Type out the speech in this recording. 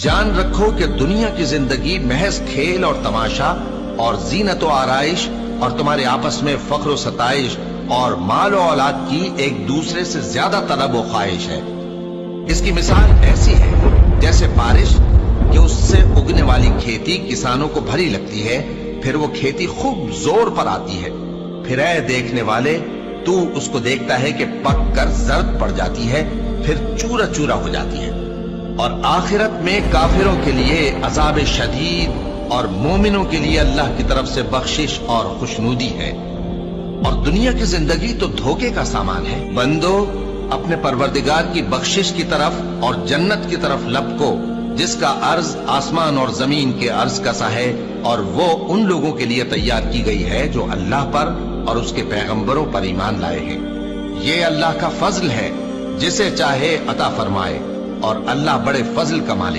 جان رکھو کہ دنیا کی زندگی محض کھیل اور تماشا اور زینت و آرائش اور تمہارے آپس میں فخر و ستائش اور مال و اولاد کی ایک دوسرے سے زیادہ طلب و خواہش ہے۔ اس کی مثال ایسی ہے جیسے بارش کہ اس سے اگنے والی کھیتی کسانوں کو بھری لگتی ہے، پھر وہ کھیتی خوب زور پر آتی ہے، پھر اے دیکھنے والے تو اس کو دیکھتا ہے کہ پک کر زرد پڑ جاتی ہے، پھر چورا چورا ہو جاتی ہے۔ اور آخرت میں کافروں کے لیے عذاب شدید اور مومنوں کے لیے اللہ کی طرف سے بخشش اور خوشنودی ہے۔ اور دنیا کی زندگی تو دھوکے کا سامان ہے۔ بندو اپنے پروردگار کی بخشش کی طرف اور جنت کی طرف لپکو جس کا عرض آسمان اور زمین کے عرض کا سا ہے، اور وہ ان لوگوں کے لیے تیار کی گئی ہے جو اللہ پر اور اس کے پیغمبروں پر ایمان لائے ہیں۔ یہ اللہ کا فضل ہے، جسے چاہے عطا فرمائے، اور اللہ بڑے فضل کا مالک